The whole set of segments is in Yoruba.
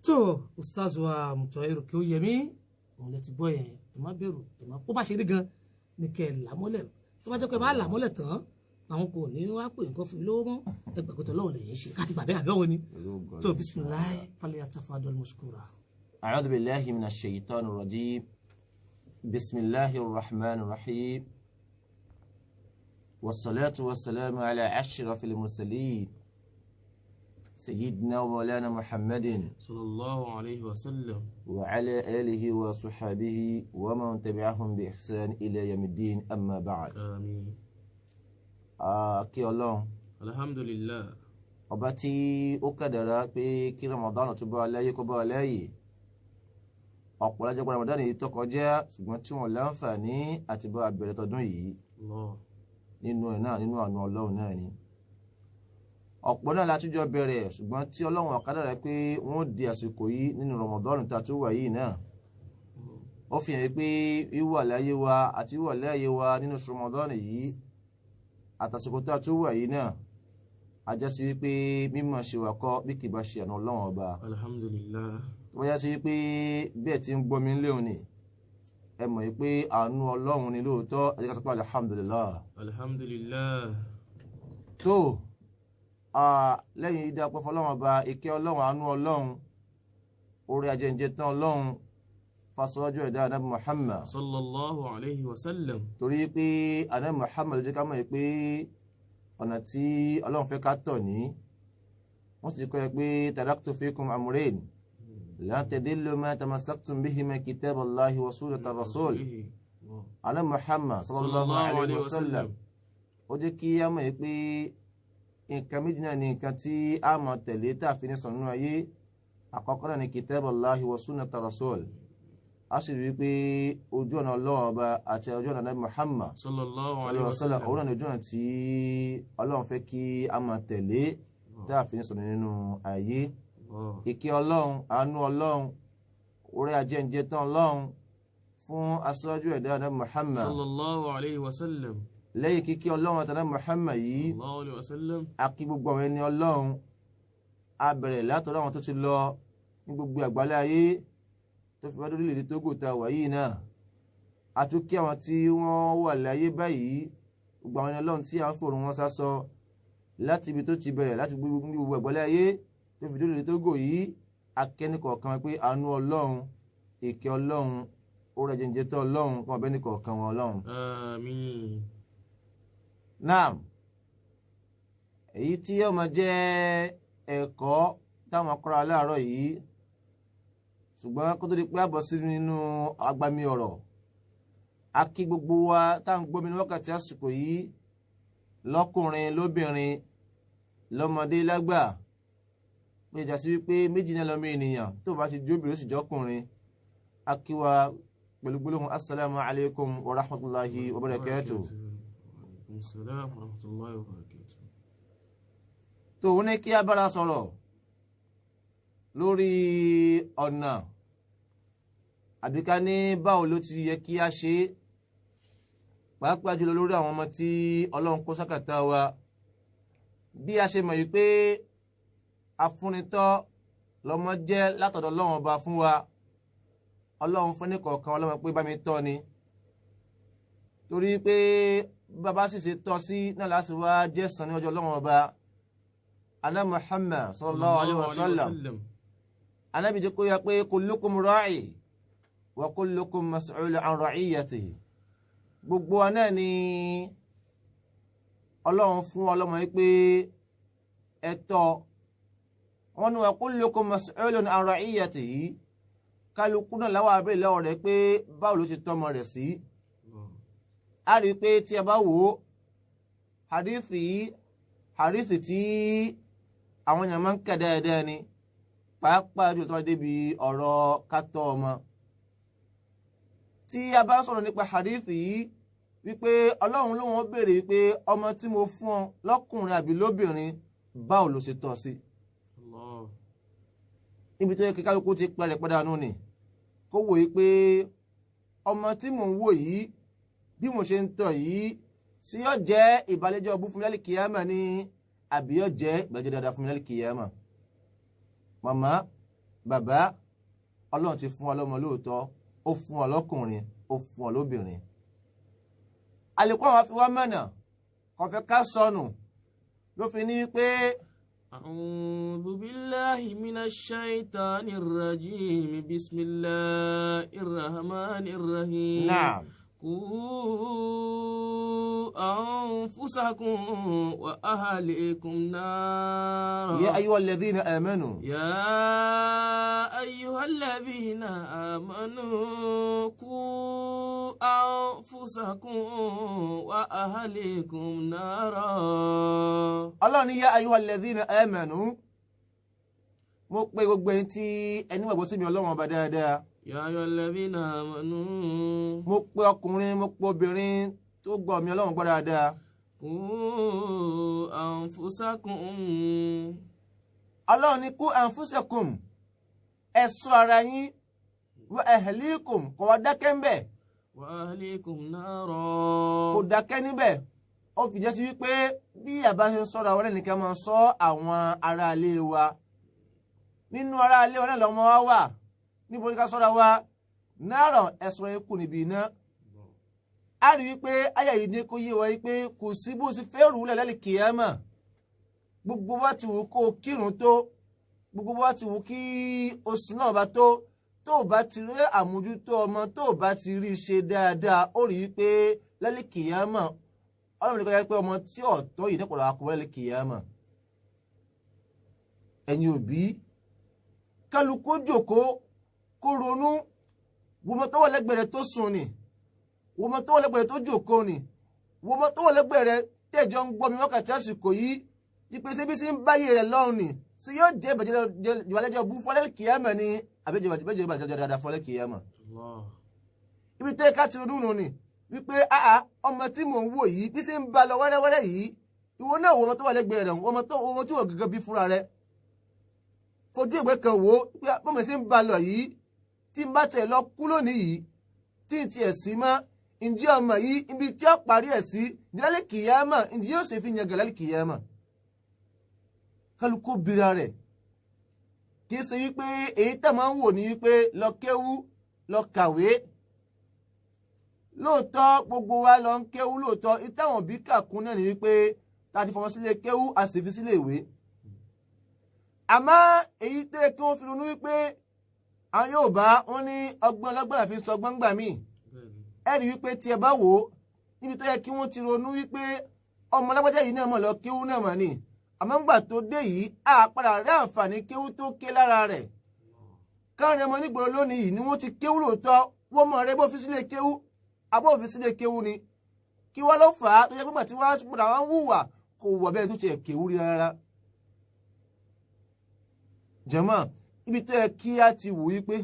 tó ustaz wa Mutairu kí ó yẹ mí òun lè ti gbọ́ yẹn ẹ má bẹ̀rù ẹ má kó bá ṣe rí gan ní kẹ́ ẹ̀ làmọ́lẹ̀ tó bá jẹ́ pé ẹ bá làmọ́lẹ̀ tán àwọn kò ní wá pé nǹkan fún mi lówó mọ́ ẹgbẹ̀gbẹ̀tọ̀ lọ́wọ́ lẹ́yìn ṣe káti gbàgbé àbẹ́wò ni tó bisimilahi falyatafaddal mashkura. أعوذ بالله من الشيطان الرجيم بسم الله الرحمن الرحيم والصلاة والسلام على أشرف المرسلين سيدنا ومولانا محمد صلى الله عليه وسلم وعلى آله وصحبه ومن تبعهم بإحسان إلى يوم الدين أما بعد. آمين. kí Ọlọ́run alhamdulillah ọba tí ó kádàrá pé kí Ramadan tó bá láyé kó bá láyé ọ̀pọ̀ lájọ́ pé Ramadan yìí tó kọjá ṣùgbọ́n tí wọ́n láǹfààní àti bá bẹ̀rẹ̀ tọdún yìí nínú ẹ̀ náà nínú àánú Ọlọ́run náà ni ọ̀pọ̀ náà látújọ́ bẹ̀rẹ̀ ṣùgbọ́n tí Ọlọ́run kádàrá pé wọ́n di àsìkò yìí nínú Ramadan tá tó wà yìí náà ó fi hàn pé wíwà láyé wa àti wíwà láyé wa nínú Ramadan yìí àtàsìkò tá tó wà yìí náà ajásí wípé mímọ̀ ṣe wà kọ́ bí kì bá ṣe àná Ọlọ́run ọba alhamdulillah wọ́n yá sí wípé bẹ́ẹ̀ tí ń gbọ́ mi léun ni ẹ mọ̀ wípé àánú Ọlọ́run ni lóòótọ́ ẹ jẹ́ ká sọ pé alhamdulillah alhamdulillah tó lẹ́yìn ìdá pẹ́fọ́ Ọlọ́run ọba ìkẹ́ Ọlọ́run àánú Ọlọ́run orí ajẹ́njẹ́ tán Ọlọ́run fasọ́jú ẹ̀dá Ànábì Muhammad sallallahu alayhi wa sallam torí pé Ànábì Muhammad ló jẹ́ ká mọ̀ pé ọ̀nà tí Ọlọ́run fẹ́ ká tọ̀ ní wọ́n sì kọ́ ẹ pé taraktu fikum amrayn lan tadillu ma tamassaktum bihima kitaballahi wa sunnatar rasul Ànábì Muhammad sallallahu alayhi wa sallam ó jẹ́ kí á mọ̀ pé nǹkan méjì náà ni nǹkan tí a máa tẹ̀lé tá a fi ní sọ̀nù ayé àkọ́kọ́ náà ni kitaballahi wa sunnatar rasul a sì rí pé ojú ọ̀nà Ọlọ́run ọba àti ojú ọ̀nà Ànábì Muhammad sallallahu alayhi wa sallam òun náà ni ojú ọ̀nà tí Ọlọ́run fẹ́ kí a máa tẹ̀lé tá a fi ní sọ̀nù nínú ayé ìkẹ́ Ọlọ́run àánú Ọlọ́run orí ajẹ́njẹ́ tán Ọlọ́run fún aṣáájú ẹ̀dá Ànábì Muhammad sallallahu alayhi wa sallam lẹ́yìn kíkí Ọlọ́run àti Ànábì Muhammad yìí sallallahu alayhi wa sallam a kí gbogbo àwọn ẹni Ọlọ́run a bẹ̀rẹ̀ látọ̀dọ̀ àwọn tó ti lọ ní gbogbo àgbálẹ̀ ayé tó fi wádìí orílẹ̀-èdè Tógò ta wà yìí náà a tún kí àwọn tí wọ́n wà láyé báyìí gbogbo àwọn ẹni Ọlọ́run tí a ń fòrùn wọn sásọ láti ibi tó ti bẹ̀rẹ̀ láti gbogbo àgbálẹ̀ ayé tó fi orílẹ̀-èdè Tógò yìí akẹ́nìkọ̀ọ̀kan pé àánú Ọlọ́run ìkẹ́ Ọlọ́run orí ajẹ́njẹ́ tán Ọlọ́run kọ́ ọbẹ̀ nìkọ̀ọ̀kan wọn Ọlọ́run. àmín. Naam, èyí tí yóò máa jẹ́ ẹ̀kọ́ táwọn akọ́ra láàárọ̀ yìí ṣùgbọ́n kó tó di pé àbọ̀ sí nínú agbami ọ̀rọ̀ a kí gbogbo wa táwọn gbọ́ mi ní wákàtí àsìkò yìí lọ́kùnrin lóbìnrin lọ́mọdé lágbà pé ìjà sí wípé méjì náà lọ́mọ ènìyàn tó bá ti jóbìnrin ó sì jọ́kùnrin a kí wa pẹ̀lú gbólóhùn assalamu alaikum wa rahmatullahi wa barakatuh. Assalamu wa rahmatullahi wa barakatuh. tòun ní kí a bára sọ̀rọ̀ lórí ọ̀nà àbíká ní báwo ló ti yẹ kí a ṣe pàápàá jùlọ lórí àwọn ọmọ tí Ọlọ́run kó sákàtà wa bí a ṣe mọ̀ yìí pé afúnitọ́ lọ́mọ jẹ́ látọ̀dọ̀ Ọlọ́run ọba fún wa Ọlọ́run fún ní kọ̀ọ̀kan ọlọ́mọ pé bá mi tọ́ ni torí pé bàbá sì ṣe tọ́ sí náà láti wá jẹ́sàn ní ọjọ́ Ọlọ́run ọba Ànábì Muhammad sallallahu alayhi wa sallam Ànábì jẹ́ kó yẹ pé kullukum ra'i wa kullukum mas'ulun an ra'iyatihi gbogbo wa náà ni Ọlọ́run fún ọlọ́mọ yìí pé ẹ̀tọ́ wọn ni wa kullukum mas'ulun an ra'iyatihi kálukú náà láwọn abẹ́rẹ́ lọ́wọ́ rẹ̀ pé báwo ló ti tọ́mọ rẹ̀ sí a rí i pé tí a bá wò ó hadithi tí àwọn èèyàn máa ń kà dáadáa ni pàápàá jù tó wá débi ọ̀rọ̀ kátọ́ ọmọ tí a bá sọ̀rọ̀ nípa hadithi yìí wípé Ọlọ́run ló wọ́n béèrè wípé ọmọ tí mo fún ọ lọ́kùnrin àbí lóbìnrin báwo ló ṣe tọ́ sí níbi tó yẹ kí kálukú ti pẹ́rẹ́ pẹ́dánù ni kó wò yí pé ọmọ tí mò ń wò yìí bí mo ṣe ń tọ́ yìí sí yóò jẹ́ ìbálẹ́jọ́ ọbú fún mi lálẹ́ kìyàmà ni àbí yóò jẹ́ ìbálẹ́jọ́ dáadáa fún mi lálẹ́ kìyàmà. Màmá bàbá ọlọ́run ti fún ọ lọ́mọ lóòótọ́ ó fún ọ lọ́kùnrin ó fún ọ lóbìnrin àlékún àwọn afi wá mọ̀nà kò fẹ́ ká sọnù ló fi ní pé أعوذ بالله من الشيطان الرجيم بسم الله الرحمن الرحيم نعم قوا أنفسكم وأهليكم نارا يا أيها الذين آمنوا قوا أنفسكم وأهليكم نارا الله ni يا أيها الذين آمنوا mo pe gbogbo ẹni tí ẹni gbàgbọ́ sí mi Ọlọ́run ọba dáadáa. يا أيها الذين آمنوا mo pe ọkùnrin mo pe obìnrin tó gbọ́ mi Ọlọ́run gbọ́ dáadáa. قوا أنفسكم. Ọlọ́run ní qu anfusakum ẹ ṣọ́ ara yín wa ahlikum kò wá dákẹ́ ńbẹ̀. wa ahlikum nara. kò dákẹ́ níbẹ̀ ó fi jẹ́ sí wípé bí àbá ṣe ń sọ́ra wọn nìkan máa sọ àwọn aráalé wa nínú aráalé wọn náà lọ́mọ wa wà níbo ní ká sọ́ra wa náírà ẹ̀sùn ikú níbi iná. a rí wípé àyà yìí ní kó yé wa wípé kò sí bó ṣe fẹ́ rù ú lẹ́lẹ́ kìámà gbogbo bá ti wù kó kírun tó gbogbo bá ti wù kí oṣù náà bá tó bá ti rí àmójútó ọmọ tó bá ti rí ṣe dáadáa ó rí wípé lẹ́lẹ́ kìámà ọlọ́run ní kọ́ yẹ pé ọmọ tí ọ̀tọ́ yìí dẹ́pọ̀ lọ́wọ́ lẹ́lẹ́ kìámà. ẹ̀yin òbí kálukú jókòó kó ronú wọ́n tó wà lẹ́gbẹ̀rẹ̀ tó sùn ni wọ́n tó wà lẹ́gbẹ̀rẹ̀ tó jókòó ni wọ́n tó wà lẹ́gbẹ̀rẹ̀ tẹ̀jọ́ ń gbọ́ mi wákàtí àsìkò yìí ìpèsè bí sí ń báyé rẹ̀ lọ́rùn ni tí yóò jẹ́ ìbàjẹ́ bú fọ́lẹ́ kìámà ni àbẹ́jẹ́ ìbàjẹ́ dáadáa fọ́lẹ́ kìámà. ibi tẹ́ ká ti ronú nù ni wípé ọmọ tí mò ń wò yìí bí sí ń ba lọ wẹ́rẹ́wẹ́rẹ́ yìí ìwọ náà wọ́n tó wà lẹ́gbẹ̀rẹ̀ rẹ̀ wọ́n tí wọ́n gẹ́gẹ́ bí fúnra rẹ̀ fojú ìwé kan wò ó pé bọ́mọ sí ń ba lọ yìí tí n bá tẹ̀ lọ kú lónìí yìí tí n tiẹ̀ sí mọ́ ǹjẹ́ ọmọ yìí ibi tí ó parí ẹ̀ sí ìdílálẹ́ kìyàmà ǹjẹ́ yóò ṣe fi yan gàlálẹ́ kìyàmà. kálukú bira rẹ̀ kì í ṣe wípé èyí tẹ̀ máa ń wò ní wípé lọ kéwú lọ kàwé lóòótọ́ gbogbo wa lọ ń kéwú lóòótọ́ ìtàwọn òbí kàkún náà ní wípé tá a ti fọmọ sílé kéwú a sì fi sílé ìwé. àmọ́ èyí tó yẹ kí wọ́n fi ronú wípé àwọn Yorùbá wọn ní ọgbọ́n ọlọ́gbọ́n àfi sọ gbọ́ngbà míì ẹ rí wípé tí ẹ bá wò ó níbi tó yẹ kí wọ́n ti ronú wípé ọmọ lágbájá yìí náà mọ̀ lọ kéwú náà mọ̀ ni àmọ́ ńgbà tó dé yìí a padà rí àǹfààní kéwú tó ké lára rẹ̀ káàrin ọmọ nígboro lónìí yìí ni wọ́n ti kéwú lóòótọ́ wọ́n mọ̀ rẹ bó fi sílé kéwú abó fi sílé kéwú ni kí wọ́n ló fà á tó yẹ pé gbà tí wọ́n padà wọ́n wùwà kò wọ̀ bẹ́ẹ̀ tó ti ẹ̀ kéwú rí rárá. jàmáà ibi tó yẹ kí á ti wò wípé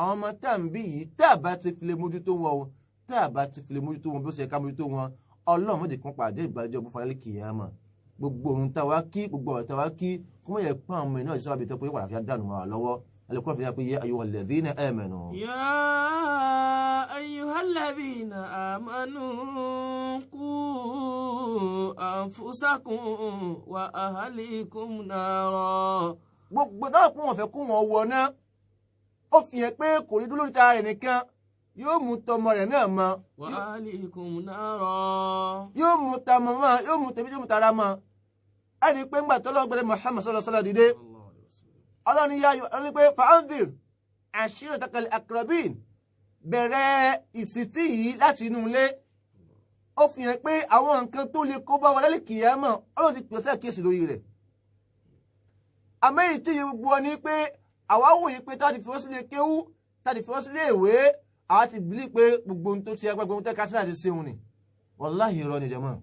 àwọn ọmọ tá à ń bí yìí tá à bá ti fi lè mójútó wọn o tá à bá ti fi lè mójútó wọn bí ó ṣe ká mójútó wọn Ọlọ́run mọ̀jẹ̀ kan pàdé ìbàjẹ́ ọ̀bùn fúnra kìyàmà gbogbo ohun tá a wá kí gbogbo ọ̀rọ̀ tá a wá kí kó mọ̀ yẹ pé àwọn ọmọ náà ìṣẹ́ wàbí tó pé wàrà fi dànù wà lọ́wọ́ alẹ́kùnrin fi yà pé yẹ ayyuhal ladhina amanu. يا أيها الذين آمنوا قوا أنفسكم وأهليكم نارا. gbogbo náà kún wọn fẹ́ kún wọn wọ náà ó fi hàn pé kò rí dúró lórí tara rẹ̀ nìkan yóò mú tọmọ rẹ̀ náà mọ́. wa ahlikum nara. yóò mú tamọ mọ́ yóò mú tẹbí yóò mú tara mọ́. a rí i pé ńgbà tó lọ́gbẹ̀rẹ̀ Muhammad sallallahu alaihi wasallam dìde ọlọ́ni yá ọlọ́ni pé fa'anzir ashiratakal aqrabin bẹ̀rẹ̀ ìsìtì yìí láti inú ilé ó fi hàn pé àwọn nǹkan tó lè kó bá wọn lálẹ́ kìyàmọ̀ Ọlọ́run ti pèsè àkíyèsí lórí rẹ̀. àmọ́ èyí tí gbogbo wọn ni pé àwa wòye pé táti fi wọ́n sílé kéwú táti fi wọ́n sílé ìwé àwa ti bìlí pé gbogbo ohun tó ti ẹgbẹ́ gbogbo tẹ́ka sílẹ̀ àti ṣeun ni wàláhì irọ́ ni jẹ́mọ́.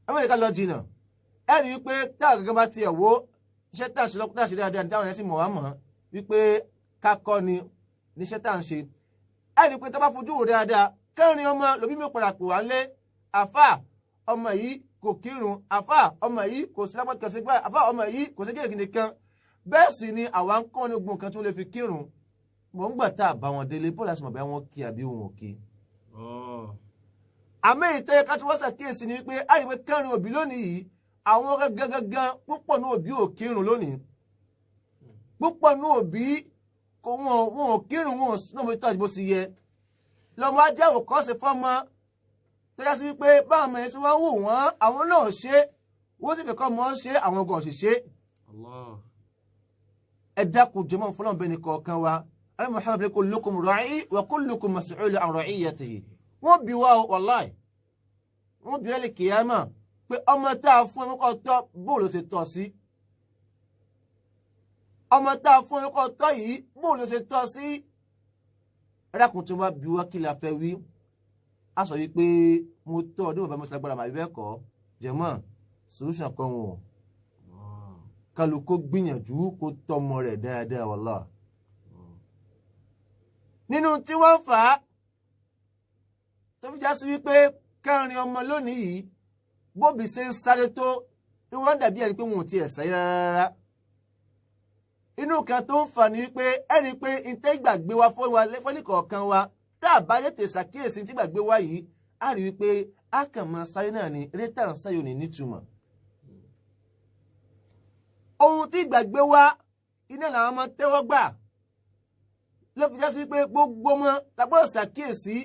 amẹ́ríkà lọ jìnnà ẹ rí i pé táà gẹ́gẹ́ bá tiẹ̀ wò iṣẹ́ tá à ń ṣe lọ́kùnrin àṣírí dáadáa ní táwọn yẹn sì mọ̀ wá mọ̀ wípé kákọ́ ni níṣẹ́ tá à ń ṣe ẹ rí i pé tá bá fojú wò dáadáa kẹrin ọmọ lòbí mi padà pò wá lé àfà ọmọ yìí kò kírun àfà ọmọ yìí kò sí lápá kẹsí gbá àfà ọmọ yìí kò sí kéèkì nìkan bẹ́ẹ̀ sì ni àwa ń kọ́ ní gbogbo nǹkan tí wọ́n lè fi kírun mọ̀ ń gbà tá a bá wọn délé bó láti mọ̀ bá wọn kí àbí wọn ò kí. àmọ́ ìtẹ́ ká tí wọ́n ṣàkíyèsí ni wípé a rí i pé kẹrin òbí lónìí yìí àwọn gangan púpọ̀ ní òbí ò kírun lónìí púpọ̀ nú òbí kò wọn ò kírun wọn ò sínú omi tó àti bó ti yẹ lọ́mọ ajá òkọ́ṣe fọ́mọ tó yá sí wípé báwọn ọmọ yẹn tí wọ́n wù wọ́n àwọn náà ṣe wọ́n sì fẹ́kọ́ mọ́ ṣe àwọn ọgọ̀ òṣìṣẹ́ ẹ dákun jẹ́mọ́ fọlọ́n bẹ́ẹ̀ ni kọ̀ọ̀kan wa alẹ́ Muhammad kullukum ra'i wa kullukum mas'ulun an ra'iyatihi wọ́n bí wa wallahi wọ́n bí ẹlẹ́ kìyàmà pé ọmọ tá a fún ẹmọ́kọ́ tọ́ bóòlù ṣe tọ́ sí ọmọ tá a fún ẹmọ́kọ́ tọ́ yìí bóòlù ṣe tọ́ sí ẹ dákun tí wọ́n bí wa kí la fẹ́ wí a sọ yìí pé mo tọ́ ọdún bàbá mọ́sálá gbọ́dọ̀ màbí bẹ́ẹ̀ kọ́ jẹ́mọ́ solution kan wọn kálukó gbìyànjú kó tọ́mọ rẹ̀ dáadáa wallahi nínú tí wọ́n fà á tó fi já sí wípé kẹrin ọmọ lónìí yìí bóbi ṣe ń sáré tó wọ́n dàbí ẹni pé wọn ò tiẹ̀ sáré rárá inú kan tó ń fà ní wípé ẹni pé ntẹ́ ìgbàgbé wa fọ́nìkọ̀ọ̀kan wa tá a bá yẹtẹ̀ ṣàkíyèsí tí ìgbàgbé wa yìí á rí wípé a kàn máa sáré náà ní eré tá à ń sáyò ní nítumọ̀ ohun tí ìgbàgbé wa iná làwọn máa tẹ́wọ́ gbà ló fi já sí pé gbogbo ọmọ lágbọ́dọ̀ ṣàkíyèsí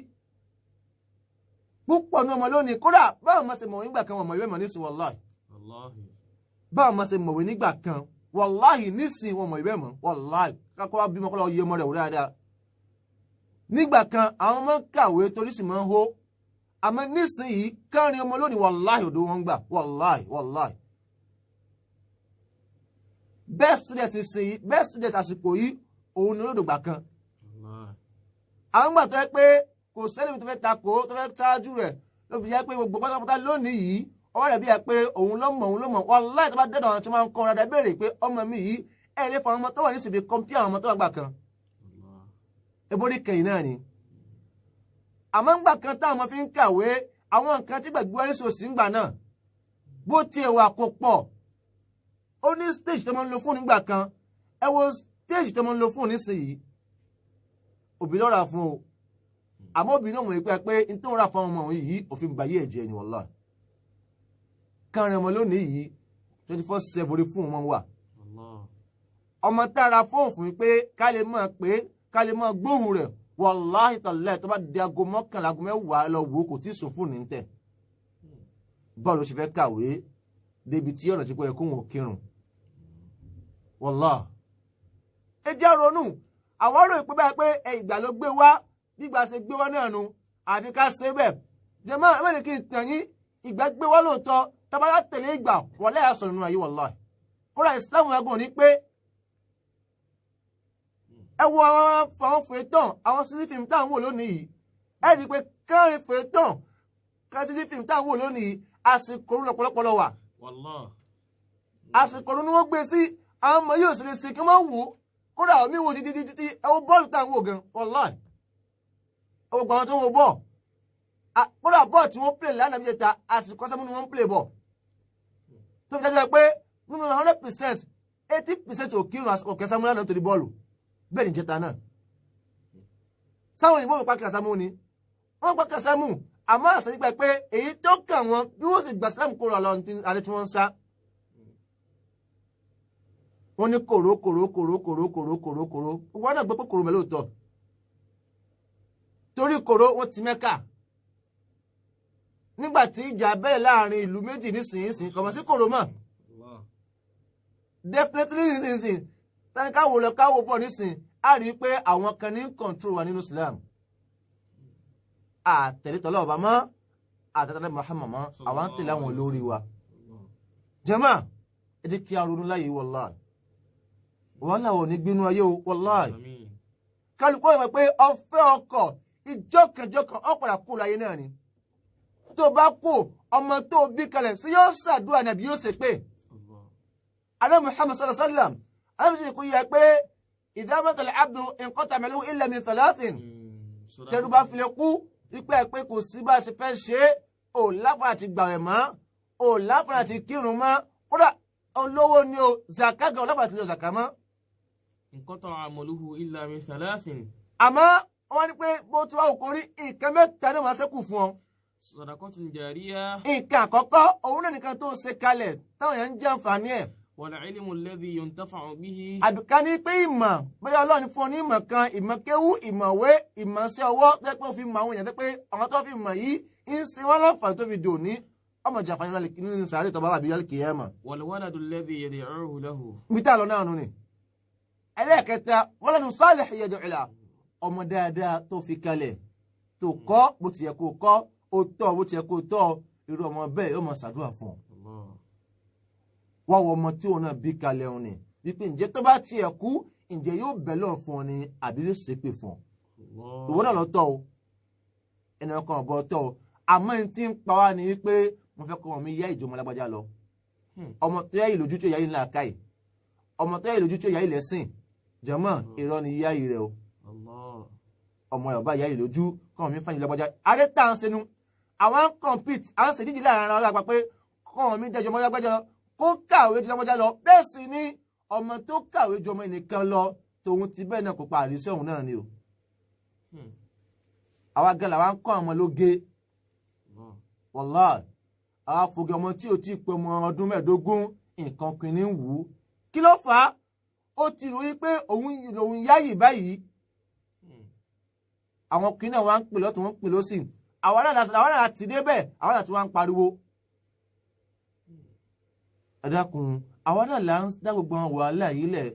púpọ̀ ní ọmọ lónìí kódà báwọn máa ṣe mọ̀wé nígbà kan wọ́n mọ̀ ìwé mọ̀ nísìn wàláhì báwọn máa ṣe mọ̀wé nígbà kan wàláhì nísìn wọ́n mọ̀ ìwé mọ̀ wàláhì kákọ́ wá bímọ kọ́ lọ yé ọmọ rẹ̀ wò dáadáa nígbà kan àwọn máa ń kàwé torí sì máa ń hó àmọ́ nísìn yìí kárin ọmọ lónìí wàláhì òdo wọn gbà wàláhì best student sí yìí best student àsìkò yìí òun ni olódògbà kan àwọn gbà tó yẹ pé kò sẹ́ni tó fẹ́ takò tó fẹ́ ṣáájú rẹ̀ ló fi jẹ́ pé gbogbo pátápátá lónìí yìí ọwọ́ rẹ̀ bí i pé òun ló mọ̀ wàláhì tó bá dẹ́dọ̀ àwọn tí wọ́n ń kọ́ ọ̀rọ̀ béèrè pé ọmọ mi yìí ẹ̀ lè fa ọmọ tó wà ní síbi kọ́mpí àwọn ọmọ tó wà gbà kan ebórí kẹyìn náà ni àmọ́ ń gbà kan táwọn ọmọ fi ń kàwé àwọn nǹkan tí gbàgbé wáyé sòsì ń gbà náà bó tiẹ̀ wà kó pọ̀ ó ní stage tó máa ń lo fóònù nígbà kan ẹ wo stage tó máa ń lo fóònù nísìnyí òbí lọ́ra fún o àmọ́ òbí náà mọ̀ pé n tó ń ra fún ọmọ yìí òfin bàyí ẹ̀jẹ̀ ni wallahi kárin ọmọ lónìí yìí 24/7 orí fóònù wọn wà ọmọ tára fóònù fún mi pé ká lè mọ̀ pé ká lè mọ̀ gbóhùn rẹ̀ wallahi tallahi tó bá di aago mọ́kànlá aago mẹ́wàá lọ wò kò tí ì sùn fóònù ní tẹ̀ bọ́ọ̀lù ṣe fẹ́ kàwé débi tí ọ̀nà tí kò yẹ kó wọn kírun wallahi ẹ jẹ́ ronú àwọn ọ̀rọ̀ ìpín báyìí pé ìgbà ló gbé wá gbígbà ṣe gbé wá náà nu àfi ká ṣe bẹ́ẹ̀ jẹ́mọ́ ẹ mẹ́rin kí n tàn yín ìgbà gbé wá lóòótọ́ tábàlá tẹ̀lé ìgbà wọlé àṣọ nínú ayé wallahi kódà ìsìlámù ẹgbẹ́ ní pé ẹ wo àwọn fèétàn àwọn sísí fíìmù táwọn wò lónìí yìí ẹ rí i pé káàrin fèétàn ká sísí fíìmù táwọn wò lónìí àsìkò lọ́pọ̀lọpọ̀ lọ wà àsìkò ni wọ́n gbé sí àwọn ọmọ yóò sì lè ṣe kí wọ́n wò ó kódà omi wo títí ẹ wo bọ́ọ̀lù táwọn wò gan wallahi ẹ wo gbàwọn tó ń wo bọ́ọ̀ kódà bọ́ọ̀ tí wọ́n play lánàá bí ẹta àsìkò sẹ́mu ni wọ́n play bọ́ọ̀ tó fi dájú pé nínú 100% 80% òkìrùn òkè sẹ́mu lánàá nítorí bọ́ọ̀lù bẹ́ẹ̀ ni jẹta náà sáwọn òyìnbó mi pa kàsámù ni wọ́n pa kàsámù àmọ́ àṣẹ nípa pé èyí tó kà wọ́n bí wọ́n sì gbà sílámù kóró àlọ́ àrẹ tí wọ́n ń sá wọ́n ní kòró gbogbo náà gbé pé kòró mẹ́lòótọ́ torí kòró wọ́n ti Mẹ́kà nígbà tí ìjà bẹ́ẹ̀ láàrin ìlú méjì nísìnyìí kọ̀mọ̀ sí kòró mọ́ definitely nísìnyìí tani káwo lọ káwo bọ̀ nísìn á rí i pé àwọn kan ní control wa nínú Islam àtẹ̀lé tọ́lá ọba mọ́ àtẹ̀tẹ̀lé Muhammad mọ́ àwọn ń tẹ̀lé àwọn olórí wa jàmá ẹ jẹ́ kí a ronú láyé wallahi wàhálà ò ní gbínú ayé o wallahi kálukú ìmọ̀ pé ọ̀fẹ́ ọkọ̀ ìjọkànjọkàn ọ̀pọ̀lá kú láyé náà ni tó bá kú ọmọ tó bí kalẹ̀ sí yóò ṣàdúrà nàbí yóò ṣe pé alẹ́ Muhammad sallallahu alaihi wasallam àbíṣe kò yẹ pé idha mata al-abdu inqata amaluhu illa min thalathin tẹ́lú bá filẹ̀ kú ipẹ́ pé kò sí bá ṣe fẹ́ ṣe ò láfàá àti gbàwẹ̀ mọ́ ò láfàá àti kírun mọ́ kódà olówó ni o zaka gan láfàá àti lọ zaka mọ́. inqata amaluhu illa min thalathin. àmọ́ wọ́n ní pé bó ti wá òkú rí nǹkan mẹ́ta ní wọ́n ṣẹ́kù fún ọ. sadaqatun jariyah. nǹkan àkọ́kọ́ òun náà nìkan tó ṣe kalẹ̀ táwọn yẹn ń jẹ àǹfààní ẹ̀ والعلم الذي ينتفع به àbíká ní pé ìmọ̀ bóyá Ọlọ́run fún ọ ní ìmọ̀ kan ìmọ̀ kéwú ìmọ̀wé ìmọ̀ṣẹ́ ọwọ́ tó pé ó fi mọ àwọn èèyàn tó pé àwọn tó fi mọ̀ yìí ń sin wọ́n láǹfààní tó fi dòní ọmọ jàǹfààní nínú sàárè tó bá wà bí yálì kìí ẹ̀mọ̀. والولد الذي يدعوه له ibi tá a lọ náà nù ni. ẹlẹ́ẹ̀kẹta waladun salih yad'u lahu ọmọ dáadáa tó fi kalẹ̀ tó kọ́ bó ti yẹ kó kọ́ ó tọ́ bó ti yẹ kó tọ́ irú ọmọ bẹ́ẹ̀ yóò máa ṣàdúrà fún ọ. wọ́n wọ ọmọ tí òun náà bí kalẹ̀ òun ni wípé ǹjẹ́ tó bá tiẹ̀ kú ǹjẹ́ yóò bẹ̀ lọ́n fún ọ ni àbí yóò ṣépè fún ọ. ìwọ náà lọ tọ́ o ẹnì kan ọ̀bọ tọ́ o àmọ́ ẹni tí ń pa wá ni wípé mo fẹ́ kọ́ ọmọ mi yá ìjọmọ lágbájá lọ ọmọ tó yá ìlójú tó yá yìí ńlá káyì ọmọ tó yá ìlójú tó yá yìí lẹ́sìn jẹ́mọ́ irọ́ ni yá yìí rẹ o ọmọ ẹ̀ ọba yá yìí lójú kọ́ ọmọ mi fẹ́ yìí lágbájá adé tá à ń senu àwọn ń compete à ń ṣe dídì láàrin ara wa pé kọ́ ọmọ mi dẹjọ́ mọ́ lágbájá lọ kó kàwé ju lágbájá lọ bẹ́ẹ̀ sì ni ọmọ tó kàwé ju ọmọ ẹnìkan lọ tòun ti bẹ́ẹ̀ náà kó pa àrísẹ́ òun náà ni o àwa gan làwa ń kọ́ ọmọ lóge wàláì àwa fògè ọmọ tí ò tí ì pé ọmọ ọdún mẹ́ẹ̀ẹ́dógún nǹkan kìíní ń wù ú kí ló fà á ó ti rò wípé òun yáyì báyìí àwọn kìíní náà wá ń pè lọ́tún wọ́n ń pè lọ́sìn àwọn náà ti dé bẹ́ẹ̀ àwọn náà ti wá ń pariwo ẹ dákun àwọn náà là ń dá gbogbo àwọn wàhálà yìí lẹ̀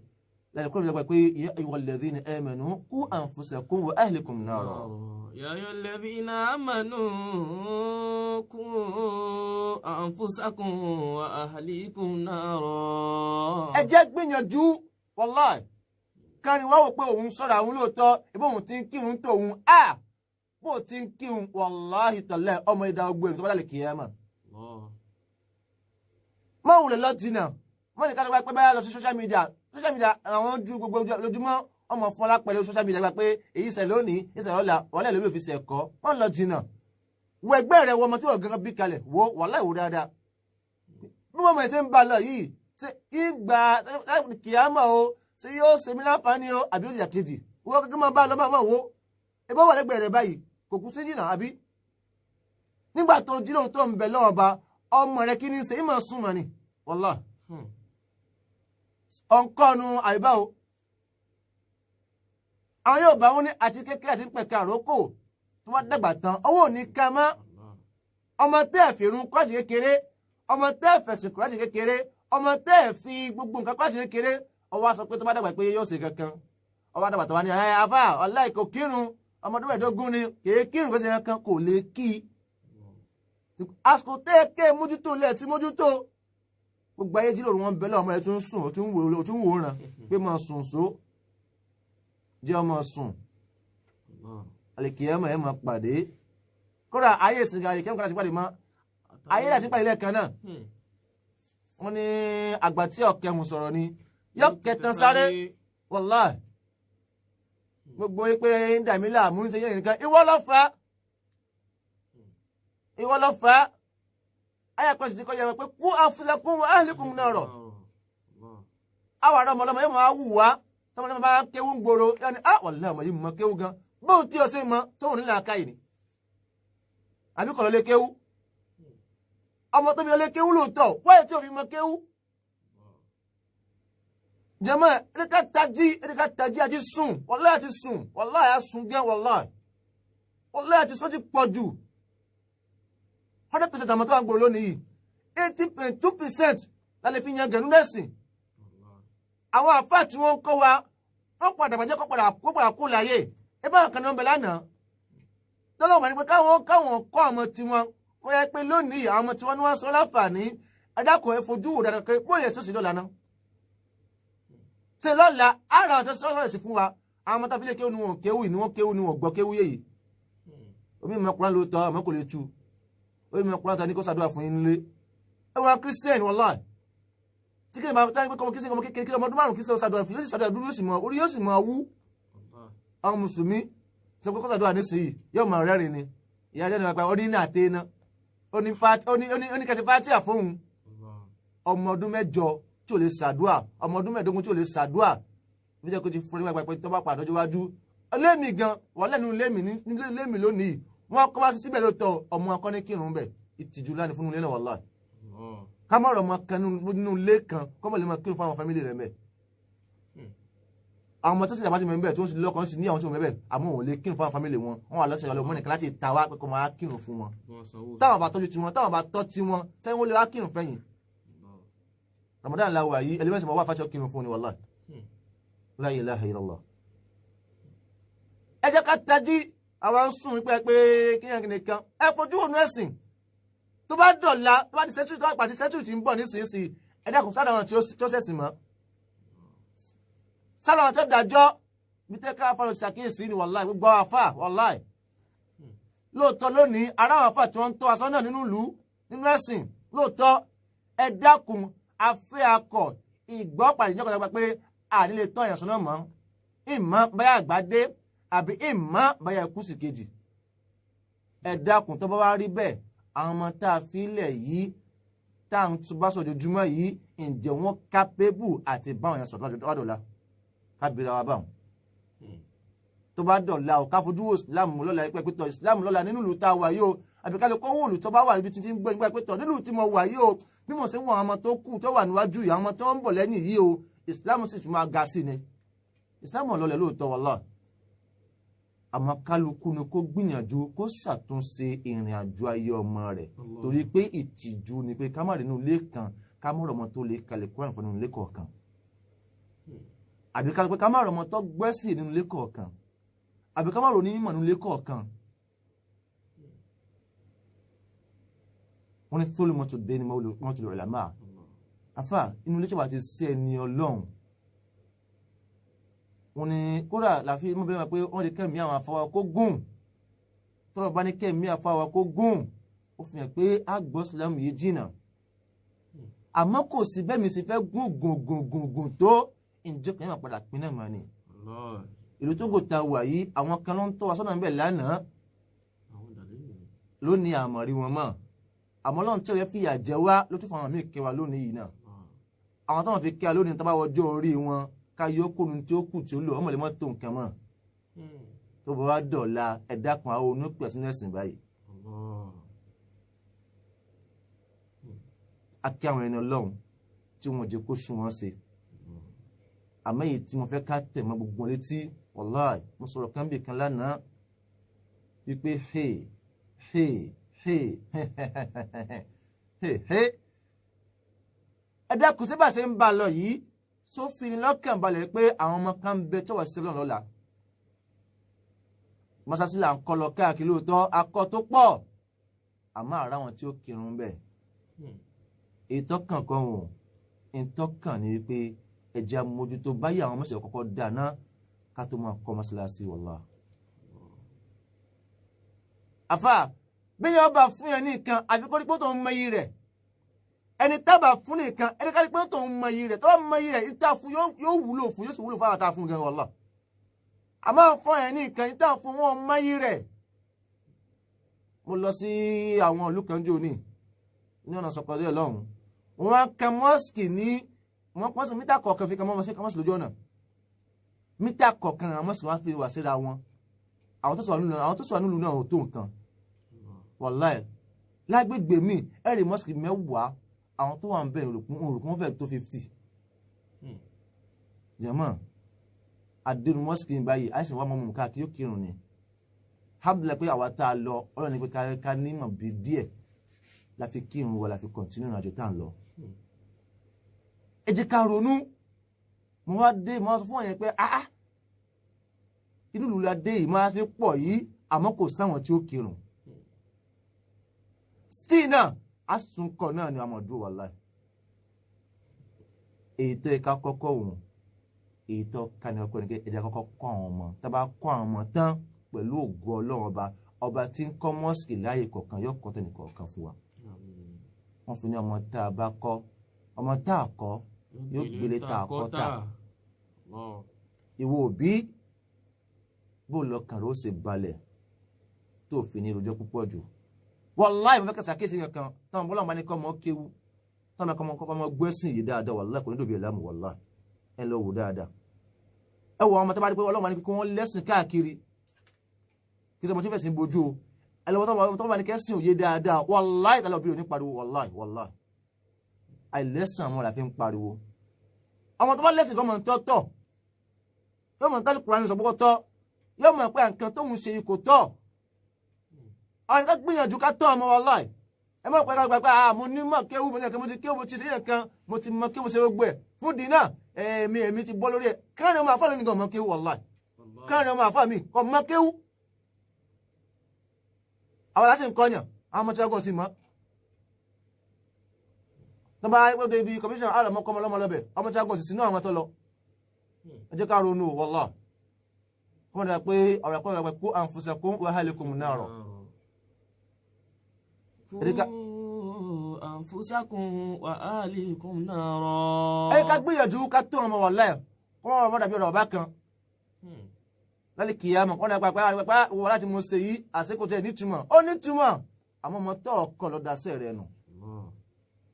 láti kúrò nígbà pé ya ayyuhal ladhina amanu qu anfusakum wa ahlikum nara. يا أيها الذين آمنوا قوا أنفسكم وأهليكم نارا. ẹ jẹ́ gbìyànjú wàláì kárí wá wò pé òun sọ̀rọ̀ àwọn lóòótọ́ ìbí òun ti ń kírun tóun bó ti ń kírun wàláhì tọ̀lẹ̀ ọmọ ìdá ogbó tó bá dálẹ̀ kíyámà. mọ́ òun lè lọ jìnnà mọ́ nìkan ló wá pé báyà lọ sí social media àwọn ju gbogbo lójúmọ́ ọmọ fún alápẹ̀lẹ̀ social media gba pé èyí ṣẹ̀ lónìí ìṣẹ̀ lọ́la wàhálà lórí òfin ṣẹ̀kọ́ wọ́n lọ jìnnà wo ẹgbẹ́ rẹ̀ wọ ọmọ tí wọ́n gangan bí kalẹ̀ wo wàhálà ìwò dáadáa bí wọ́n mọ̀ ẹ́ ṣe ń ba lọ yìí ṣe ìgbà kìámà o ṣe yóò ṣe mí láǹfààní o àbí ó yà kejì wọ́n kankan máa bá lọ máa wo ẹbí wà lẹ́gbẹ̀ẹ́ rẹ̀ báyìí kò kú sí jìnnà àbí nígbà tó jí lóhun tó ń bẹ lọ́wọ́ ba ọmọ rẹ̀ kí ni ṣe ìmọ̀ súnmọ́ ni wàhálà ọ̀nkọ́nu àyíbá o àwọn yóò bá wọn ní àti kékeré àti pẹ̀ka àrókò tó wá dàgbà tán owó ní ká mọ́ ọmọ tẹ́ ẹ̀ fi irun kọ́ àti kékeré ọmọ tẹ́ ẹ̀ fẹ̀sùn kọ́ àti kékeré ọmọ tẹ́ ẹ̀ fi gbogbo nǹkan kọ́ àti kékeré ọwọ́ aṣọ pé tó bá dàgbà pé yóò ṣe kankan ọwọ́ dàgbà tó wá ní ẹ̀ afá ọ̀la ìkò kírun ọmọ ọdún mẹ́ẹ̀ẹ́dógún ni kèé kírun fẹsẹ̀ kankan kò lè kí àsìkò tẹ́ ẹ ké mójútó lẹ̀ tí mójútó gbogbo ayé jí lóru wọn bẹ́lẹ̀ ọmọ rẹ̀ tún sùn ó tún wò ràn pé máa sùn só jẹ́ ọmọ sùn àlèkìyàmọ̀ ẹ̀ máa pàdé kódà ayé ìsìnkà àlèkìyàmọ̀ kan láti pàdé mọ́ ayé láti pàdé lẹ́ẹ̀kan náà wọ́n ní àgbà tí ọ̀kẹ́hùn sọ̀rọ̀ ni yọ kẹtàn sáré wàláì gbogbo pé ń dàmí láàmú ń ṣe yẹn nìkan ìwọ ló fà á ayé kan sì ti kọ́ yẹ pé qu anfusakum wa ahlikum nara àwọn ará ọmọlọmọ yóò máa wù wá tọmọdé bá kéwú ń gbòòrò yẹn ni wàlẹ́ ọmọ yìí mọ kéwú gan bóun tí o ṣe mọ sóhun nílẹ̀ akáyì ni àbí kọ̀ lọ lé kéwú ọmọ tó fi lọ lé kéwú lóòótọ́ wáyé tí o fi mọ kéwú jẹmọ ẹdíkà tají àti sùn wàlẹ́ àti sùn wàlẹ́ àti sùn gẹ́ wàlẹ́ àti sọ́jú pọ̀ jù 100% àmọ́ tó wà ń gbòòrò lónìí yìí 80.2% lálẹ́ fi yan gẹ̀nú lẹ́sìn àwọn àfáà tí wọ́n ń kọ́ wa wọ́n padà bàjẹ́ kó padà kó láyé ẹ bá kan náà ń bẹ lánàá tọ́lọ́wọ́ ní pé káwọn kọ́ ọmọ tiwọn kó yẹ pé lónìí àwọn ọmọ tiwọn ni wọ́n sọ láǹfààní adákùn ẹ fojú wò dáadáa pé bóyá èso sì lọ́la náà ṣe lọ́la ara ọ̀tọ́ sọ́sọ́ ẹ̀sìn fún wa àwọn ọmọ tábílẹ̀ kéwù ni wọn kéwù ni wọn kéwù ni wọn gbọ́ kéwù yéyìí omi ìmọ̀kùnrin ló tọ́ ọmọ kò lè tu omi ìmọ̀kùnrin ta ní kó ṣàdúrà fún yín nílé ẹ wọ́n Christian wallahi tí kí ni máa tán pé kọmọ kí ọmọ kékeré ọmọ ọdún márùn kí ṣàdúrà fún yóò sì ṣàdúrà dúró yóò sì mọ orí yóò sì mọ wú àwọn mùsùlùmí sọ pé kó ṣàdúrà nísìnyí yóò mọ rẹ́rìn ni ìyá rẹ̀ nípa orí ní àtẹ iná ó ní kẹsì fátíà fóun ọmọ ọdún mẹ́jọ tí ò lè ṣàdúrà ọmọ ọdún mẹ́ẹ̀ẹ́dógún tí ò lè ṣàdúrà bí jẹ́ kó ti fún nípa pé tó bá pàdé ọjọ́ iwájú lémi gan wọ́n lẹ́nu lémi lónìí wọ́n kọ́ wá sí síbẹ̀ lóòótọ́ ọmọ akọ́ni kírun bẹ̀ ìtìjú láni fún ilé náà wallahi ká má rọ̀ mọ́ kan nínú ilé kan kọ́mọ̀ lè mọ́ kírun fún àwọn fámìlì rẹ̀ mẹ́ àwọn ọmọ tó sì dàbátì mẹ́bẹ̀ tó ń sì lọ́kàn sí ní àwọn tí wọ́n mẹ́bẹ̀ àmọ́ òun lè kírun fún àwọn fámìlì wọn wọ́n wà lọ́sẹ̀ ọlọ́ mọ́nìkan láti ta wá pé kó máa kírun fún wọn táwọn bá tọ́jú tiwọn táwọn bá tọ́ tiwọn sẹ́yìn wọ́n lè wá kírun fẹ́yìn Ramadan la wà yìí ẹlẹ́mẹ̀sì mọ́ wá fàṣọ kírun fún ni wallahi la ilaha illallah ẹ jẹ́ ká tají àwọn sùn wípé pé kíyàn nìkan ẹ fojú òun ẹ̀sìn tó bá dọ̀la tó bá di sẹ́túrì tó bá pàdé sẹ́túrì tí ń bọ̀ nísinsìnyí ẹ dákun sáà àwọn tí ó sẹ̀sìn mọ́ sáà àwọn tó dájọ́ bí tẹ́ ká fọ́nà ṣàkíyèsí ni wallahi gbogbo àwọn àfà wallahi lóòótọ́ lónìí ará àwọn àfà tí wọ́n ń tọ́ aṣọ náà nínú ìlú nínú ẹ̀sìn lóòótọ́ ẹ dákun afẹ́ akọ ìgbọ́ pàdé ìjọba ìjọba pé àdílé tọ́ ìyànsọ́ náà mọ́ ìmọ̀ báyà àgbàdé àbí ìmọ̀ báyà ikú sì kejì ẹ dákun tó bá wá rí bẹ́ẹ̀ àwọn ọmọ tá a filẹ̀ yìí tá à ń bá sọ ojoojúmọ́ yìí ǹjẹ́ wọ́n kápébù àti báwọn yẹn sọ̀rọ̀ tó bá dọ̀la kábìrì wa báwọn tó bá dọ̀la ò ká fojú wo ìsìlámù lọ́la ẹgbẹ́ pẹ́tọ̀ ìsìlámù lọ́la nínú ìlú tá a wà yìí o àbíkálẹ̀ kó wò lù tó bá wà níbi títí ń gbọ́ ìgbà pẹ́tọ̀ nínú tí mo wà yìí o bí mo ṣe ń wọ àwọn ọmọ tó kù tó wà níwájú yìí àwọn ọmọ tó ń bọ̀ lẹ́yìn yìí o ìsìlámù sì tún máa ga sí ni ìsìlámù ọ̀lọ́lẹ̀ lóòótọ́ wallahi àmọ́ kálukú ni kó gbìyànjú kó ṣàtúnṣe ìrìn àjò ayé ọmọ rẹ̀ torí pé ìtìjú ni pé ká má rí inú ilé kan ká má rọmọ tó lè kalẹ̀ Kùránì fún inú ilé kọ̀ọ̀kan àbí ká má rọmọ tó gbẹ́sì nínú ilé kọ̀ọ̀kan àbí ká má rò ní mímọ̀ nínú ilé kọ̀ọ̀kan wọ́n ní thólù mọ́tò dé ní mọ́tò lọ́rẹ̀ lámà afá inú ilé ṣọ́bà ti sí ẹni ọlọ́run wọ́n ní kódà láfi mọ́ bẹ́ẹ̀ pé wọ́n lè kẹ́mí àwọn afọwọ́ kó gùn tọ́rọ̀ bá ní kẹ́mí afọwọ́ kó gùn ó fi hàn pé àgbọ̀ Islam yìí jìnà àmọ́ kò sí bẹ́ẹ̀ mi sì fẹ́ gùn tó ìjọ kan yóò padà pín náà mọ́ ni ìlú tó gòtà wà yìí àwọn kan ló ń tọ́ wa sọ́nà níbẹ̀ lánàá lónìí àmọ̀rí wọn mọ́ àmọ́ lọ́n tí ó yẹ fìyà jẹ wá ló tún fún àwọn míì kẹwàá lónìí yìí náà àwọn táwọn fi kẹwàá lónìí tó bá wọjọ́ orí wọn ká yọ kónú tí ó kù tí ó lò ọmọ lè mọ́ tó nǹkan mọ́ tó bá wá dọ̀la ẹ̀dá kan àwọn onúpẹ̀ sínú ẹ̀sìn báyìí. a kí àwọn ẹni ọlọ́run tí wọ́n jẹ́ kó sún wọn ṣe àmọ́ èyí tí mo fẹ́ ká tẹ̀ mọ́ gbogbo létí wallahi mo sọ̀rọ̀ kan bì kan lánàá wípé ẹ dákun sí bá ṣe ń bá lọ yìí tó fi ní lọ́kàn balẹ̀ pé àwọn ọmọ kan bẹ tó wà sí lọ́nà lọ́la mọ́sásí là ń kọ́ lọ káàkiri lóòótọ́ akọ tó pọ̀ àmọ́ àrà wọn tí ó kírun bẹ̀ ìtọ́kàn kan wọ̀n ìtọ́kàn ni wípé ẹ̀jẹ̀ amójútó báyìí àwọn mọ́sẹ̀ kọ́kọ́ dáná ká tó máa kọ́ mọ́sálásí wallahi. àfà bí yẹn bá fún yẹn ní nǹkan àfikún rí pé tó ń mọ iyì rẹ̀ ẹni tábà fún nìkan ẹni kárí pé tó ń mọ iyì rẹ̀ tó ń mọ iyì rẹ̀ ìta fún yóò wúlò fún yóò sì wúlò fún àwọn àtàfún gan wallahi. àmọ́ fún yẹn ní nǹkan ìta fún wọn mọ iyì rẹ̀. mo lọ sí àwọn ìlú kan jò ní ọ̀nà sọ̀kọ̀dé ọlọ́run wọn kan mọ́sìkì ní wọ́n sọ mítà kọ̀ọ̀kan fi kan mọ́sìkì lójú ọ̀nà mítà kọ̀ọ̀kan àwọn mọ́sìkì wá fi wà síra wọn àwọn tó sọ nílùú náà ò tó nǹkan wàláì lágbègbè mi ẹ̀rì mọ́sìkì mẹ́wàá àwọn tó wà ń bẹ̀ òrùkún fẹ́ tó 50 jẹ́mọ́ àdénú mọ́sìkì ní báyìí àìsàn wà mọ́mọ́ káàkiri yóò kírun ni hábìlẹ̀ pé àwa tá a lọ ọ̀rọ̀ ni pé ká nímọ̀ bí díẹ̀ la fi kírun wọ la fi kọ̀ntínú ìrìnàjò tá à ń lọ ẹ jẹ́ ká ronú mo wá dé mo sọ fún ọ̀yẹ́ pé inú ìlú la dé yìí máa ṣe pọ̀ yìí àmọ́ kò sáwọn tí ó kírun still náà àsùnkọ náà ni àmọ̀dúró wallahi èyí tó ẹ̀ka kọ́kọ́ òun èyí tó kàní ọkọ ní ẹ̀jẹ̀ kọ́kọ́ kọ́ àwọn ọmọ tá bá kọ́ àwọn ọmọ tán pẹ̀lú ògo ọlọ́run ọba tí ń kọ́ mọ́sìkì láàyè kọ̀ọ̀kan yóò kọ́ tẹ̀lé kọ̀ọ̀kan fún wa wọ́n fi ní ọmọ tá a bá kọ́ ọmọ tá a kọ́ yóò gbélé tá a kọ́ tà ìwọ òbí bó lọ́kàn rẹ̀ ó ṣe balẹ̀ tó fi ní ìròjọ́ púpọ̀ jù wallahi mo fẹ́ kẹsà kéèsì kan táwọn bọ́lá ọmọ ní kọ́ ọmọ kéwu táwọn ọmọ gbẹ́sìn yìí dáadáa wallahi kò ní dòbí ẹ̀lámù wallahi ẹ lọ wò dáadáa ẹ wọ ọmọ tó bá rí pé ọlọ́mọ ní kí wọ́n lẹ́sìn káàkiri kí sọmọ tí fẹ́ sin bojú o ẹ lọ́wọ́ tó bá ní kẹ́sìn òye dáadáa wallahi ìtàlẹ́ òbí òní pariwo wallahi àìlẹ́sàn ọmọ la fi ń pariwo ọmọ tó bá lẹ́sìn kọ́ mọ̀ ń tọ́ yóò mọ̀ ń tálù Kùránì sọ púpọ̀ tọ́ yóò mọ̀ pé nǹkan tóun ṣe ikò tọ́ àwọn nǹkan gbìyànjú ká tọ́ ọmọ wallahi ẹ mọ̀ pé ká gbà mo ní mọ̀ kéwú mo ní ẹ̀kan mo ti kéwú mo ti ṣe ẹ̀kan mo ti mọ̀ kéwú ṣe gbogbo ẹ̀ fún dínà èmi ti bọ́ lórí ẹ̀ káàrin ọmọ àfáà lónìí kan mọ̀ kéwú wallahi káàrin ọmọ àfáà mi kọ́ mọ̀ kéwú àwọn láti ń kọ́yàn àwọn ọmọ tí wọ́n gọ̀ sí mọ́ tó bá gbọ́dọ̀ ibi commission àrà mọ́kọ́ ọmọlọ́mọ lọ́bẹ̀ ọmọ tí wọ́n gọ̀ sí sínú àwọn tó lọ ẹ jẹ́ ká ronú wallahi kọ́mọ̀ dà pé ọ̀rọ̀ ẹ̀kọ́ rẹ̀ kú anfusakum wa ahlikum nara anfusakum wa ahlikum nara. ẹ ká gbìyànjú ká tó ọmọ wallahi kọ́ ọmọ dàbí ọ̀rọ̀ ọba kan lálẹ́ kìyàmọ̀ kọ́nà pàpà wọ́n láti mọ̀ ṣe yí àsìkò tẹ̀ nítumọ̀ ó nítumọ̀ àmọ́ ọmọ tó ọkọ̀ lọ́dásẹ̀ rẹ̀ nù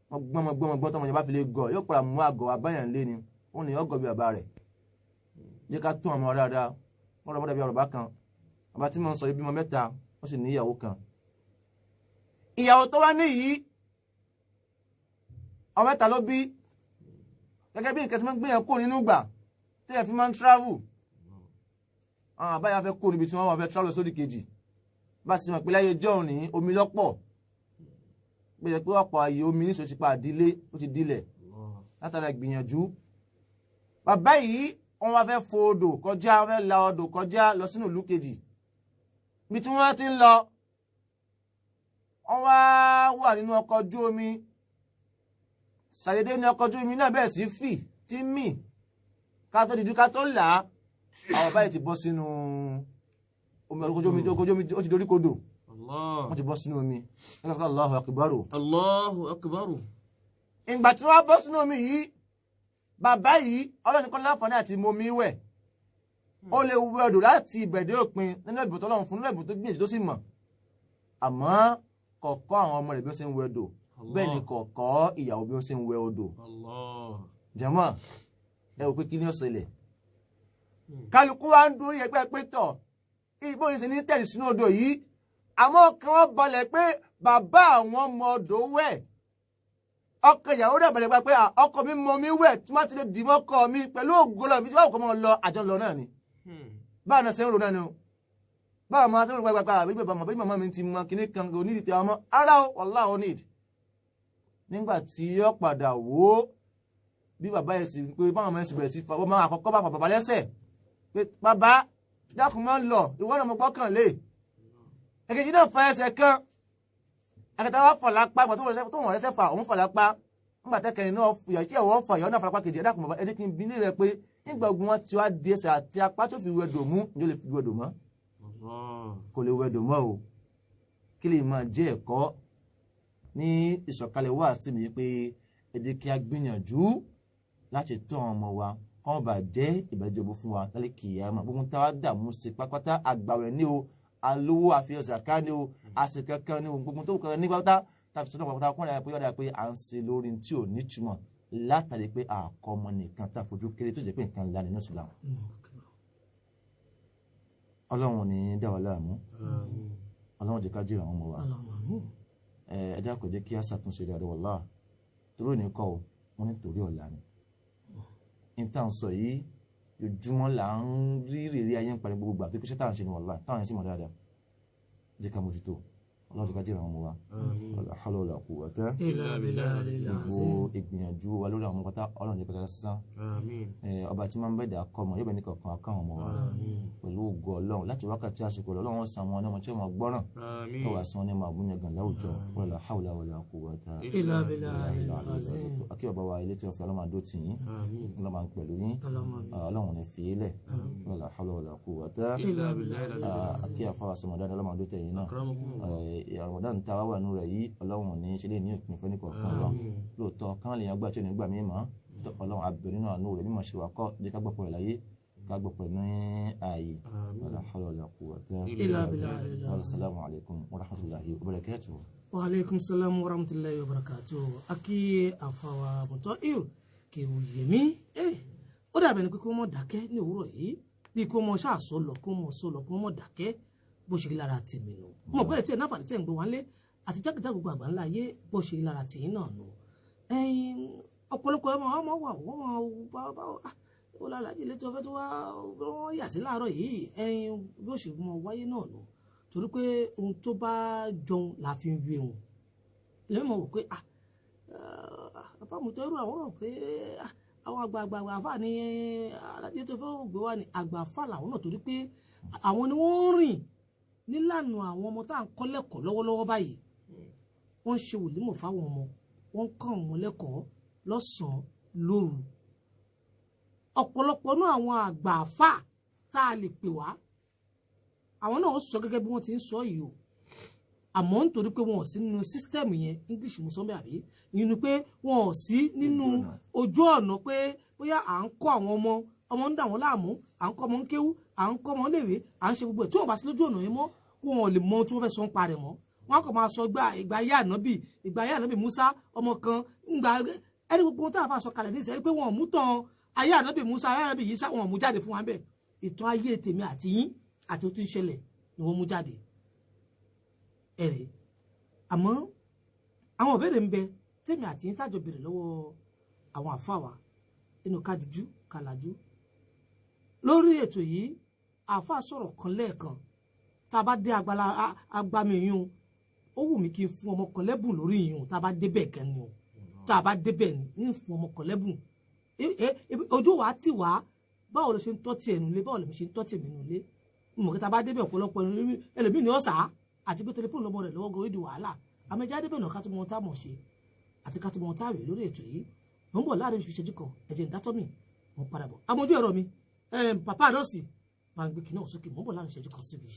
gbọ́n tọmọ yẹn bá fi lè gọ̀ yóò padà mú àgọ̀ àbáyàn lé ni ó ní ọgọ̀ bí bàbá rẹ̀ jẹ́ ká tó ọmọ dáadáa wọ́n lọ́mọdé bí ọ̀rọ̀ bá kan bàbá tí mo ń sọ ibi mọ mẹ́ta ó sì ní ìyàwó kan ìyàwó tó wá ní yìí ọmọ mẹ́ta ló bí gẹ́gẹ́ bí nǹkan tí wọ́n gbé yẹn kó nínú gbà tí yẹn fi máa ń travel àwọn àbáyá fẹ́ kó níbi tí wọ́n wà fẹ́ travel sódì kejì bá ti mọ̀ pé láyé john ní omi lọ́pọ̀ pé pé ọ̀pọ̀ ààyè omi ní sòtì pa àdílé ó ti dílẹ̀ látara ìgbìyànjú bàbá yìí wọ́n wá fẹ́ fo odò kọjá wọ́n fẹ́ la odò kọjá lọ sínú ìlú kejì bí tí wọ́n ti ń lọ wọ́n wá wà nínú ọkọ̀ ojú omi ṣàdédé ní ọkọ̀ ojú omi náà bẹ́ẹ̀ sí fì tí mì ká tó dìjú ká tó là á àwọn báyìí ti bọ́ sínú omi ọkọ̀ ojú omi ó ti dorí kodò wọ́n ti bọ́ sínú omi ẹgbẹ́ Allahu akbaru Allahu akbar. ìgbà tí wọ́n bọ́ sínú omi yìí bàbá yìí ọlọ́ni kan láǹfààní àti momi wẹ̀ ó lè wẹ odò láti ìbẹ̀dẹ̀ òpin nínú ẹ̀bùn tó lọ́run fún nínú ẹ̀bùn tó gbìyànjú tó sì mọ̀ àmọ́ kọ̀ọ̀kọ́ àwọn ọmọ rẹ̀ bí ó ṣe ń wẹ odò bẹ́ẹ̀ ni kọ̀ọ̀kọ́ ìyàwó bí ó ṣe ń wẹ odò jàmáà ẹ wò pé kí ni ó ṣẹlẹ̀ kálukú wa ń dúró yẹpẹ́ pé tọ̀ ìbò ní ṣe ní tẹ̀lé sínú odò yìí àmọ́ kan wọ́n balẹ̀ pé bàbá àwọn ọmọ odò wẹ̀ ọkọ ìyàwó rẹ̀ balẹ̀ pé ọkọ mi mọ mi wẹ̀ tí wọ́n ti lè dì mọ́ ọkọ mi pẹ̀lú ògùn lọ mi tí wọ́n kọ́ mọ́ lọ àjọ lọ náà ni báwọn náà ṣe ń ro náà ni o báwọn máa tó ń gbàgbà àbí màmá mi ti mọ kíní kan kò ní ìtẹ̀ ọmọ ara o wàlá o need nígbà tí yọ padà wò ó bí bàbá yẹn sì pé báwọn ọmọ yẹn sì bẹ̀rẹ̀ sí fọwọ́ máa àkọ́kọ́ bá bàbá lẹ́sẹ̀ pé bàbá dákun máa ń lọ ìwọ náà mo gbọ́kàn lé èkejì náà fa ẹsẹ̀ kan akẹta wa fọ̀ lápá ìgbà tó wọ̀n rẹ́sẹ̀ fà òun fọ̀ lápá nígbà tẹ́kẹ̀rin náà fìyà tí ẹ̀wọ́ fà ìyàwó náà fọ̀ lápá kejì ẹ̀dá kùn bàbá ẹ̀dẹ́ kí n bí ní rẹ pé nígbà ogun wọn ti wá di ẹsẹ̀ àti apá tó fi wẹ̀dò mú ni ó lè fi wẹ̀dò mọ́ kò lè wẹ̀dò mọ́ o kí lè máa jẹ́ ẹ̀kọ́ ní ìsọ̀kalẹ̀ wá sí mi pé ẹ jẹ́ kí a gbìyànjú láti tọ́ àwọn ọmọ wa kọ́n bá jẹ́ ìbàjẹ́bù fún wa lálẹ́ kìyàmá gbogbo táwa dààmú sí pápátá àgbàwẹ̀ ní o alówó àfihàn zaka ní o àṣekẹ́kẹ́ ní o gbogbo tó kọ́ ní pátá tàbí sọ́dọ̀ pátá kọ́n rẹ̀ pé yọ̀dà pé à ń ṣe lórí tí ò ní túmọ̀ látàrí pé àkọ́ ọmọ nìkan tá fojú kéré tó jẹ́ pé nǹkan ńlá nínú Islam. Ọlọ́run ní dáwọ́ láàmú Ọlọ́run jẹ́ ká jẹ́ àwọn ọmọ wa ẹ̀dá kò jẹ́ kí a ṣàtúnṣe dáadáa wọ́lá torí òní kọ́ wọn nítorí ọ̀la ni ìtàn sọ yìí ojúmọ́ là ń rí rèrè ayé ń parí gbogbo gbà tó kí ṣe táwọn ṣe ni wọ́lá táwọn yẹn sì mọ̀ dáadáa jẹ́ ká mójútó Ọlọ́run jẹ́ ká jẹ́ àwọn ọmọ wa wala hawla wala quwwata gbogbo ìgbìyànjú wa lórí àwọn ọmọ pátá Ọlọ́run jẹ́ ká ṣe sísan ọba tí máa ń bẹ̀dẹ̀ akọ ọmọ yóò bẹ̀ ní kankan akọ àwọn ọmọ wa pẹ̀lú ògo Ọlọ́run láti wákàtí àsìkò Ọlọ́run san wọn ní ọmọ tí wọ́n gbọ́ràn tó wà san ní ọmọ àbúnyẹ̀gàn láwùjọ wala hawla wala quwwata akí ọba wa ilé tí wọ́n fi Ọlọ́run àdó tì yín Ọlọ́run máa ń pẹ̀lú yín Ọlọ́run ní fi ilẹ̀ wala hawla wala quwwata akí àfọwọ́ sọmọdáná Ọlọ́run àdó tẹ̀ yín náà Ramadan tá a wá wà nínú rẹ̀ yìí Ọlọ́run ní ṣe lè ní òpin fẹ́ ní kọ̀ọ̀kan lọ lóòótọ́ kán lè yan gbà tí ò ní gbà mí mọ́ Ọlọ́run abẹ nínú àánú rẹ̀ mímọ̀ ṣe wà kọ́ jẹ́ ká gbọ́pọ̀ rẹ̀ láyé ká gbọ́pọ̀ rẹ̀ ní ààyè wala hawla wala quwwata illa billah. Assalamu alaikum wa rahmatullahi wa barakatuh. Wa alaikum salam wa rahmatullahi wa barakatuh. Akí àfàwà mọ̀tọ́ ìrù kì í yé mi ó dàbẹ̀ ni pé kó mọ̀ dákẹ́ ní òwúrọ̀ yìí bí kó mọ̀ ṣáàṣọ lọ kó mọ̀ sọ lọ kó mọ̀ dákẹ́ bó ṣe lára tèmi nù mọ̀ bẹ́ẹ̀ tí ẹ̀ náà fàní tí ẹ̀ ń gbọ́ wálé àti jákèjá gbogbo àgbà ńlá ayé bó ṣe lára tèmi náà nù ọ̀pọ̀lọpọ̀ ọmọ wà wọ́n máa bá ó lálàájì létí ọ̀fẹ́ tó wọ́n yà sí láàárọ̀ yìí bí ó ṣe mọ wáyé náà lọ torí pé ohun tó bá jọun la fi ń wé òun lẹ́yìn mọ̀ wò pé àfàmùtẹ́rù àwọn rò pé àwọn àgbààgbà àfà ní alájẹ tó fẹ́ gbé wá ní àgbà àfà làwọn náà torí pé àwọn ni wọ́n rìn nílànà àwọn ọmọ tá à ń kọ́ lẹ́kọ̀ọ́ lọ́wọ́lọ́wọ́ báyìí wọ́n ń ṣe wòlímọ̀ fáwọn ọmọ wọ́n ń kọ́ àwọn lẹ́kọ̀ọ́ lọ́sàn-án lóru ọ̀pọ̀lọpọ̀ náà àwọn àgbà àfà tá a lè pè wá àwọn náà sọ gẹ́gẹ́ bí wọ́n ti ń sọ yìí o àmọ́ nítorí pé wọn ò sí nínú sísítẹ́ẹ̀mù yẹn English mo sọ bẹ́ẹ̀ àbí ìyẹn ni pé wọn ò sí nínú ojú ọ̀nà pé bóyá à ń kọ́ àwọn ọmọ ń dà wọ́n láàmú à ń kọ́ ọmọ ń kéwú à ń kọ́ ọmọ léèwé à ń ṣe gbogbo ẹ̀ tí wọ́n bá sí lójú ọ̀nà yẹn mọ́ wọn ò lè mọ ohun tí wọ́n fẹ́ sọ ń parẹ̀ mọ́ wọn kò máa sọ ìgbà ayé ànábì Musa ọmọ kan ńgbà ẹni gbogbo ohun tá a fà sọ kalẹ̀ ní ìsẹ́yìn pé wọn ò mú tán ayé ànábì Musa ayé ànábì Isa wọn ò mú jáde fún wa bẹ́ẹ̀ ìtàn ayé tèmi àti yín àti ohun tó ń ṣẹlẹ̀ ni wọ́n mú jáde ẹ̀rẹ̀ àmọ́ àwọn ìbéèrè ń bẹ tèmi àti yín tájọ béèrè lọ́wọ́ àwọn àfáà wa inú kájíjú kàlàjú lórí ètò yìí àfáà sọ̀rọ̀ kan lẹ́ẹ̀kan tá a bá dé agbami yún ó wù mí kí n fún ọmọ kan lẹ́bùn lórí yún tá a bá débẹ̀ gan ni o tá a bá débẹ̀ ni ń fún ọmọ kan lẹ́bùn ojú wa ti wá báwo ló ṣe ń tọ́ tiẹ̀ nulẹ̀ báwo ló ṣe ń tọ́ tiẹ̀ mi nulẹ̀ mọ̀ kí tá a bá débẹ̀ ọ̀pọ̀lọpọ̀ ẹlòmíì ni ọ̀sà àti pé tẹlifóònù lọ́mọ rẹ̀ lọ́wọ́ gan-an ó di wàhálà àmẹ́já débẹ̀ náà ká tó mọ ohun tá a mọ̀ ṣe àti ká tó mọ ohun tá a rè lórí ètò yìí mo ń bọ̀ láàrin ìṣẹ́jú kan ẹ̀jẹ̀ ìdátọ́ mi mo padà bọ̀ amójú ẹ̀rọ mi pàpá àdọ́sì máa ń gbé kinní ọ̀sókè mo ń bọ̀ láàrin ìṣẹ́jú kan síbi.